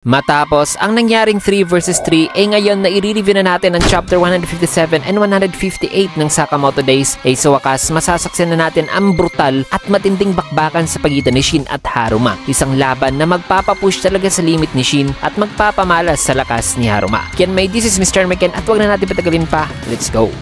Matapos ang nangyaring 3 versus 3 ngayon na i-review na natin ang chapter 157 and 158 ng Sakamoto Days sa wakas masasaksihan na natin ang brutal at matinding bakbakan sa pagitan ni Shin at Haruma. Isang laban na magpapapush talaga sa limit ni Shin at magpapamalas sa lakas ni Haruma. Kianmay, this is Mr. Meken at wag na natin patagalin pa. Let's go!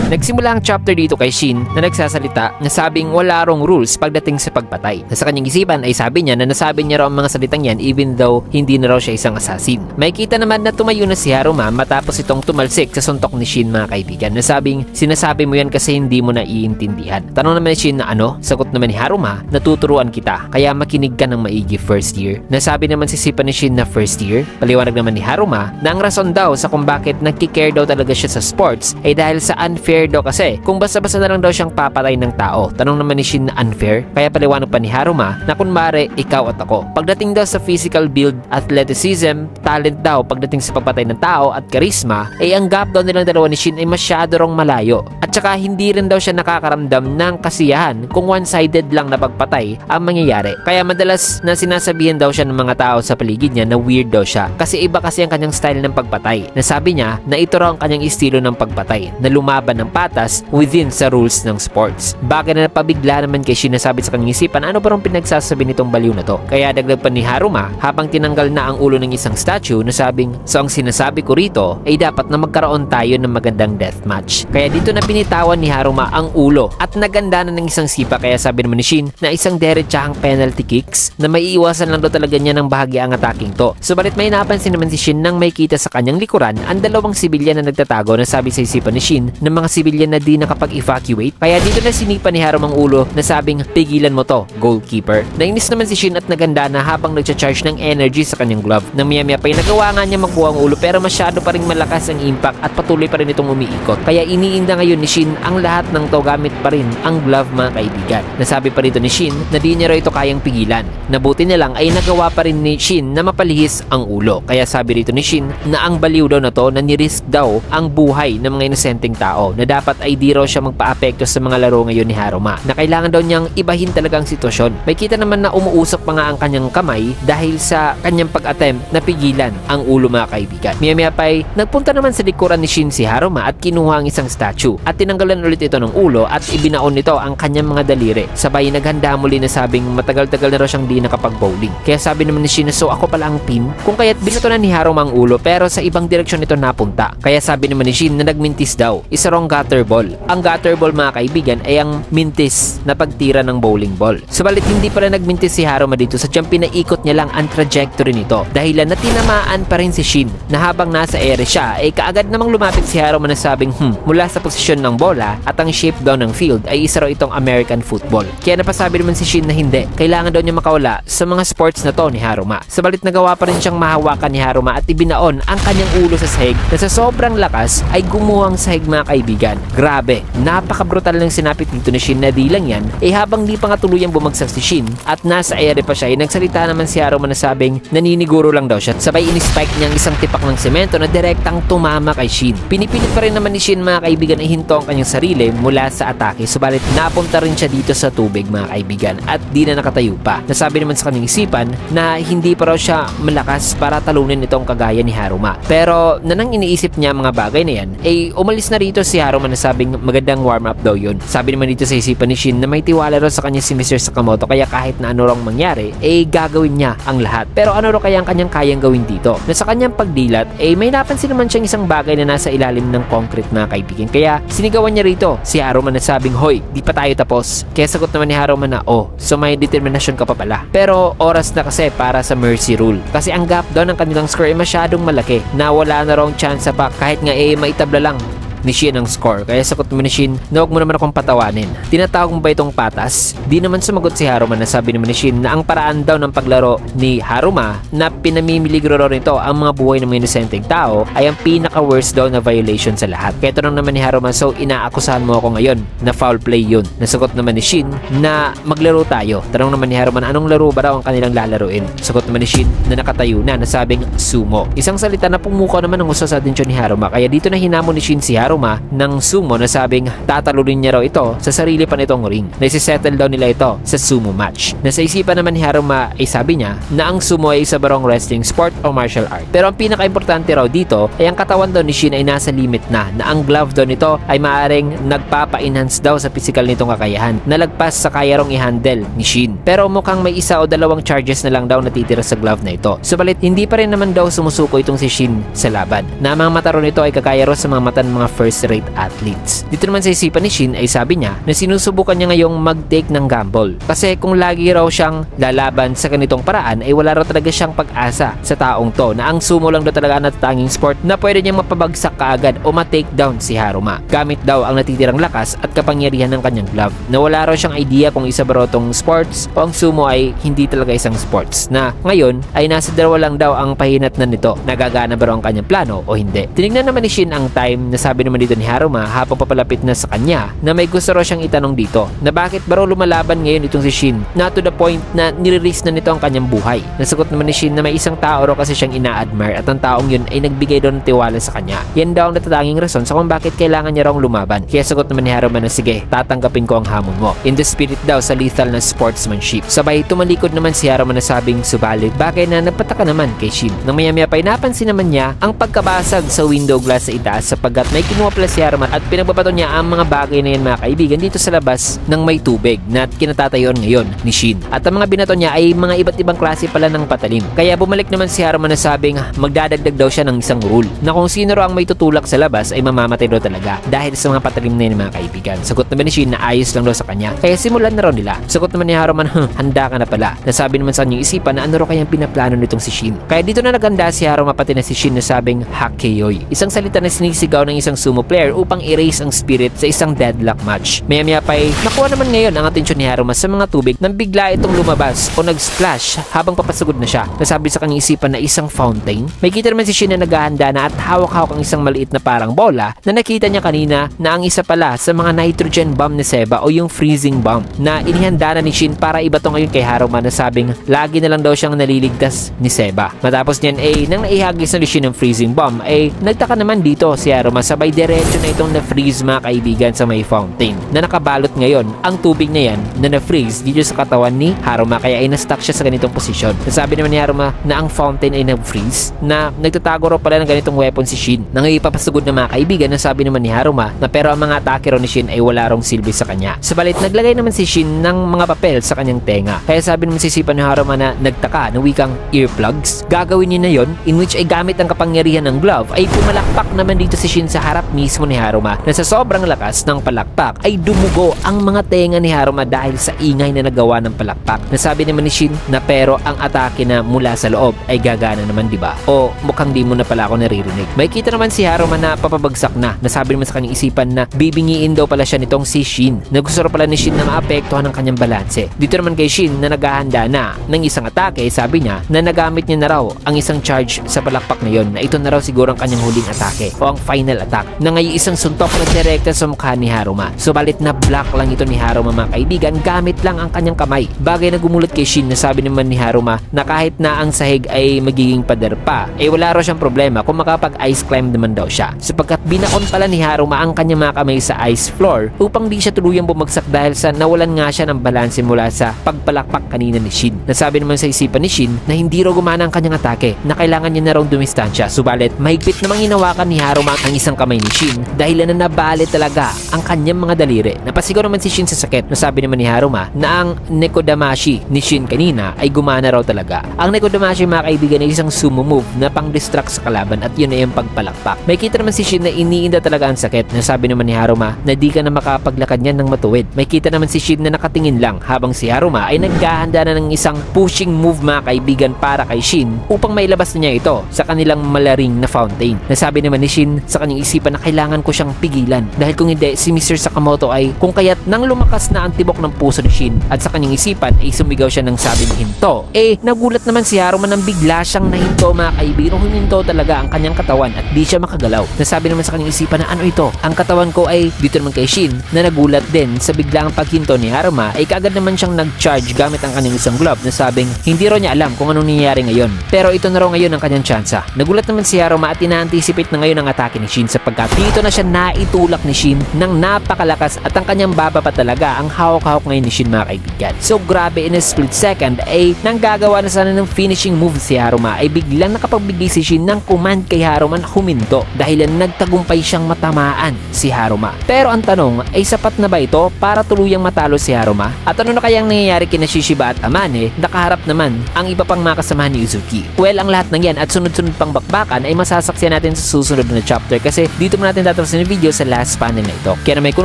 Nagsimula ang chapter dito kay Shin na nagsasalita na sabing wala rong rules pagdating sa pagpatay. Na sa kanyang isipan ay sabi niya na nasabi niya raw ang mga salitang yan even though hindi na raw siya isang assassin. May kita naman na tumayo na si Haruma matapos itong tumalsik sa suntok ni Shin, mga kaibigan, na sabing sinasabi mo yan kasi hindi mo na iintindihan. Tanong naman ni Shin na ano? Sagot naman ni Haruma, natuturuan kita kaya makinig ka ng maigi first year. Nasabi naman si Sipa ni Shin na first year. Paliwanag naman ni Haruma na ang rason daw sa kung bakit nagkikare daw talaga siya sa sports ay dahil sa unfair daw kasi kung basta-basta na lang daw siyang papatay ng tao. Tanong naman ni Shin na unfair, kaya paliwanag pa ni Haruma na kunwari ikaw at ako. Pagdating daw sa physical build, athleticism, talent daw pagdating sa pagpatay ng tao at charisma ay ang gap daw nilang dalawa ni Shin ay masyado rong malayo. At saka hindi rin daw siya nakakaramdam ng kasiyahan kung one-sided lang na pagpatay ang mangyayari. Kaya madalas na sinasabihan daw siya ng mga tao sa paligid niya na weird daw siya kasi iba kasi ang kanyang style ng pagpatay. Nasabi niya na ito raw ang kanyang estilo ng pagpatay na lumaban ng patas within sa rules ng sports. Bagay na napabigla naman kay Shin, nasabi sa kanyang isipan ano ba ang pinagsasabi nitong baliw na to. Kaya dagdag pa ni Haruma habang tinanggal na ang ulo ng isang statue na sabing so ang sinasabi ko rito ay dapat na magkaroon tayo ng magandang deathmatch. Kaya dito na binitawan ni Haruma ang ulo at naganda na ng isang sipa. Kaya sabi naman ni Shin na isang derechahang penalty kicks na maiiwasan lang daw talaga niya ng bahagi ang attacking to. Subalit may napansin naman si Shin nang may kita sa kanyang likuran ang dalawang sibilyan na nagtatago na sabi sa isipan ni Shin ng mga sibilyan na di nakapag-evacuate. Kaya dito na sinipa ni Haruma ang ulo na sabing pigilan mo to, goalkeeper. Nainis naman si Shin at naganda na habang nagcha-charge ng energy sa kanyang glove. Nang maya-maya pa nagawa nga niya makuha ang ulo pero masyado pa rin malakas ang impact at patuloy pa rin itong umiikot. Kaya iniinda ngayon ni Shin ang lahat ng to gamit pa rin ang glove, mga kaibigan. Nasabi pa rito ni Shin na di niya raw ito kayang pigilan. Nabuti na lang ay nagawa pa rin ni Shin na mapalihis ang ulo. Kaya sabi rito ni Shin na ang baliw daw na to na nirisk daw ang buhay ng mga inosenteng tao na dapat ay di raw siya magpa-apekto sa mga laro ngayon ni Haruma, na kailangan daw niyang ibahin talaga ang sitwasyon. May kita naman na umuusok pa nga ang kanyang kamay dahil sa kanyang pag-attempt na pigilan ang ulo, mga kaibigan. Maya-maya pa ay nagpunta naman sa likuran ni Shin si Haruma at kinuha ang isang statue at tinanggalan ulit ito ng ulo at ibinaon nito ang kanyang mga daliri. Sabay naghanda muli na sabing matagal-tagal na raw siyang di nakapag-bowling. Kaya sabi naman ni Shin na so ako pala ang pin kung kaya't binato na ni Haruma ang ulo pero sa ibang direksyon ito napunta. Kaya sabi naman ni Shin na nagmintis daw. Isa rong gutter ball. Ang gutter ball, mga kaibigan, ay ang mintis na pagtira ng bowling ball. Subalit hindi pala nagmintis si Haruma dito sa pinaikot niya lang ang trajectory nito. Dahilan na tinamaan pa rin si Shin na habang nasa ere siya ay kaagad namang lumapit si Haruma na sabing mula sa posisyon ng bola at ang shape daw ng field ay isa raw itong American football. Kaya napasabi naman si Shin na hindi. Kailangan daw niya makawala sa mga sports na to ni Haruma. Subalit nagawa pa rin siyang mahawakan ni Haruma at ibinaon ang kanyang ulo sa sahig na sa sobrang lakas ay gumuhang sahig, mga kaibigan. Grabe, napaka-brutal ng sinapit dito ni Shin na di lang yan habang di pa nga tuluyang bumagsak si Shin at nasa ere pa siya ay nagsalita naman si Haruma na sabing naniniguro lang daw siya. Sabay in-spike niya ang isang tipak ng semento na direktang tumama kay Shin. Pinipilit pa rin naman ni Shin, mga kaibigan, ay hinto ang kanyang sarili mula sa atake. Subalit napunta rin siya dito sa tubig, mga kaibigan, at di na nakatayo pa. Nasabi naman sa kanyang isipan na hindi pa raw siya malakas para talunin itong kagaya ni Haruma. Pero nanang iniisip niya mga bagay na yan ay umalis na rito si Haruma na sabing magandang warm-up daw yun. Sabi naman dito sa isipan ni Shin na may tiwala raw sa kanya si Mr. Sakamoto kaya kahit na ano rang mangyari gagawin niya ang lahat. Pero ano raw kaya ang kanyang kayang gawin dito? Na sa kanyang pagdilat may napansin naman siyang isang bagay na nasa ilalim ng concrete, mga kaibigan. Kaya sinigawan niya rito si Haruma na sabing hoy, di pa tayo tapos. Kaya sagot naman ni Haruma na so may determinasyon ka pa pala. Pero oras na kasi para sa mercy rule. Kasi ang gap daw ng kanilang score ay masyadong malaki na wala na raw chance pa kahit nga maitabla lang ni Shin ang score. Kaya sagot mo ni Shin na huwag mo naman akong patawanin. Tinatawag mo ba itong patas? Di naman sumagot si Haruma na sabi naman ni Shin na ang paraan daw ng paglaro ni Haruma na pinamimiligro raw nito ang mga buhay ng mga inosenteng tao ay ang pinaka-worst daw na violation sa lahat. Kaya tanong naman ni Haruma, so inaakusahan mo ako ngayon na foul play yun. Nasagot naman ni Shin na maglaro tayo. Tanong naman ni Haruma na anong laro ba daw ang kanilang lalaruin? Sagot naman ni Shin na nakatayo na nasabing sumo. Isang salita na pumukaw naman ang gusto sa atensyon ni Haruma. Kaya dito na hinamon ni Shin si Haruma Haruma ng sumo na sabing tatalunin niya raw ito sa sarili pa nitong ring. Nasisettle daw nila ito sa sumo match. Nasa isipan naman ni Haruma ay sabi niya na ang sumo ay isa barong wrestling sport o martial art. Pero ang pinaka-importante raw dito ay ang katawan daw ni Shin ay nasa limit na ang glove daw nito ay maaaring nagpapa-enhance daw sa physical nitong kakayahan na lagpas sa kaya rong i-handle ni Shin. Pero mukhang may isa o dalawang charges na lang daw natitira sa glove na ito. Subalit hindi pa rin naman daw sumusuko itong si Shin sa laban. Na ang mga mata ron nito ay kakaya raw sa mga mata ng mga first-rate athletes. Dito naman sa isipan ni Shin ay sabi niya na sinusubukan niya ngayong mag-take ng gamble. Kasi kung lagi raw siyang lalaban sa ganitong paraan ay wala raw talaga siyang pag-asa sa taong to na ang sumo lang daw talaga ang natatanging sport na pwede niyang mapabagsak kaagad o ma-take down si Haruma. Gamit daw ang natitirang lakas at kapangyarihan ng kanyang glove. Na wala raw siyang idea kung isa ba raw tong sports o ang sumo ay hindi talaga isang sports. Na ngayon ay nasa dalawa lang daw ang pahinatnan nito. Nagagana ba raw ang kanyang plano o hindi. Tinignan naman ni Shin ang time na sabi naman dito ni Haruma habang papalapit na sa kanya na may gusto raw siyang itanong dito na bakit ba raw lumalaban ngayon itong si Shin na to the point na nire-risk na nito ang kanyang buhay. Nasagot naman ni Shin na may isang tao raw kasi siyang ina-admire at ang taong yun ay nagbigay daw ng tiwala sa kanya. Yan daw ang natatanging rason sa kung bakit kailangan niya raw lumaban. Kaya sagot naman ni Haruma na sige, tatanggapin ko ang hamon mo. In the spirit daw sa lethal na sportsmanship. Sabay tumalikod naman si Haruma na sabing subalit bagay na nagpataka naman kay Shin. Nang maya-maya pa napansin naman niya ang pagkabasag sa window glass sa itaas sapagkat may kinuha pala si Haruma at pinagbabato niya ang mga bagay na yan mga kaibigan dito sa labas ng may tubig na kinatatayuan ngayon ni Shin. At ang mga binato niya ay mga iba't ibang klase pala ng patalim. Kaya bumalik naman si Haruma na sabing magdadagdag daw siya ng isang rule na kung sino raw ang may tutulak sa labas ay mamamatay daw talaga dahil sa mga patalim na yun mga kaibigan. Sagot naman ni Shin na ayos lang daw sa kanya kaya simulan na raw nila. Sagot naman ni Haruma na handa ka na pala. Nasabi naman sa kanyang isipan na ano raw kayang pinaplano nitong si Shin. Kaya dito na naganda si Haruma pati na si Shin na sabing Hakeyoy. Isang salita na sinisigaw ng isang sumo player upang erase ang spirit sa isang deadlock match. Maya-maya pa ay nakuha naman ngayon ang atensyon ni Haruma sa mga tubig nang bigla itong lumabas o nag-splash habang papasugod na siya. Nasabi sa kanyang isipan na isang fountain. May kita naman si Shin na naghahanda na at hawak-hawak ang isang maliit na parang bola na nakita niya kanina na ang isa pala sa mga nitrogen bomb ni Seba o yung freezing bomb na inihanda na ni Shin para ibato ngayon kay Haruma na sabing lagi na lang daw siyang naliligtas ni Seba. Matapos niyan ay nang naihagis na ni Shin ng freezing bomb ay nagtaka naman dito si Haruma sabay diretso na itong na-freeze mga kaibigan sa may fountain na nakabalot ngayon ang tubig na yan na na-freeze dito sa katawan ni Haruma kaya ay na-stuck siya sa ganitong posisyon. Nasabi naman ni Haruma na ang fountain ay na-freeze na nagtatago raw pala ng ganitong weapon si Shin. Nang ipapasugod na mga kaibigan nasabi naman ni Haruma na pero ang mga atake raw ni Shin ay wala rong silbi sa kanya. Sabalit naglagay naman si Shin ng mga papel sa kanyang tenga. Kaya sabi naman si Sipan ni Haruma na nagtaka na wikang earplugs. Gagawin niya na yon in which ay gamit ang kapangyarihan ng glove ay pumalakpak naman dito si Shin sa harap mismo ni Haruma na sa sobrang lakas ng palakpak ay dumugo ang mga tenga ni Haruma dahil sa ingay na nagawa ng palakpak. Nasabi naman ni Shin na pero ang atake na mula sa loob ay gagana naman diba? O mukhang di mo na pala ako naririnig. May kita naman si Haruma na papabagsak na. Nasabi naman sa kanyang isipan na bibingiin daw pala siya nitong si Shin. Nagusto raw pala ni Shin na maapektuhan ang kanyang balanse. Dito naman kay Shin na naghahanda na ng isang atake, sabi niya na nagamit niya na raw ang isang charge sa palakpak na yon na ito na raw siguro ang kanyang huling atake o ang final attack na ngayon isang suntok na direkta sa mukha ni Haruma. Subalit na block lang ito ni Haruma mga kaibigan gamit lang ang kanyang kamay. Bagay na gumulat kay Shin na sabi naman ni Haruma na kahit na ang sahig ay magiging pader pa eh wala raw siyang problema kung makapag-ice climb naman daw siya sapagkat binaon pala ni Haruma ang kanyang mga kamay sa ice floor upang di siya tuluyang bumagsak dahil sa nawalan nga siya ng balanse mula sa pagpalakpak kanina ni Shin. Nasabi naman sa isipan ni Shin na hindi raw gumana ang kanyang atake na kailangan niya na raw dumistansya subalit mahigpit namang hinawakan ni Haruma ang isang kamay ni Shin dahil na nabali talaga ang kanyang mga daliri. Napasigaw naman si Shin sa sakit. Nasabi naman ni Haruma na ang Nekodamashi ni Shin kanina ay gumana raw talaga. Ang Nekodamashi mga kaibigan ay isang sumo move na pang-distract sa kalaban at yun ay yung pagpalakpak. May kita naman si Shin na iniinda talaga ang sakit. Nasabi naman ni Haruma na di ka na makapaglakad niyan ng matuwid. May kita naman si Shin na nakatingin lang habang si Haruma ay naghahanda na ng isang pushing move mga kaibigan para kay Shin upang mailabas na niya ito sa kanilang malaring na fountain. Nasabi naman ni Shin sa kanyang isipan na kailangan ko siyang pigilan dahil kung hindi si Mr. Sakamoto ay kung kaya't nang lumakas na ang tibok ng puso ni Shin at sa kanyang isipan ay sumigaw siya ng sabing hinto. Nagulat naman si Haruma nang bigla siyang nahinto mga kaibigan. Huminto talaga ang kanyang katawan at di siya makagalaw. Nasabi naman sa kanyang isipan na ano ito? Ang katawan ko ay dito naman kay Shin na nagulat din sa biglang paghinto ni Haruma ay kaagad naman siyang nag-charge gamit ang kanyang isang glove na sabing hindi raw niya alam kung anong nangyayari ngayon. Pero ito na raw ngayon ang kanyang tsansa. Nagulat naman si Haruma at ina-anticipate na ngayon ang atake ni Shin sapagkat sapagkat dito na siya naitulak ni Shin ng napakalakas at ang kanyang baba pa talaga ang hawak-hawak ngayon ni Shin mga kaibigan. So grabe, in a split second ay nang gagawa na sana ng finishing move si Haruma ay biglang nakapagbigay si Shin ng command kay Haruma na huminto dahil nagtagumpay siyang matamaan si Haruma. Pero ang tanong ay sapat na ba ito para tuluyang matalo si Haruma? At ano na kayang nangyayari kina Shishiba at Amane? Nakaharap naman ang iba pang makasamahan ni Uzuki. Well, ang lahat ng yan at sunod-sunod pang bakbakan ay masasaksiyan natin sa susunod na chapter kasi dito mo natin tatapusin yung video sa last panel na ito. Kaya naman kung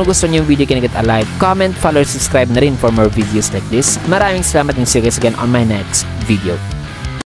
gusto niyo yung video, kinagat a like, comment, follow, subscribe na rin for more videos like this. Maraming salamat and see you guys again on my next video.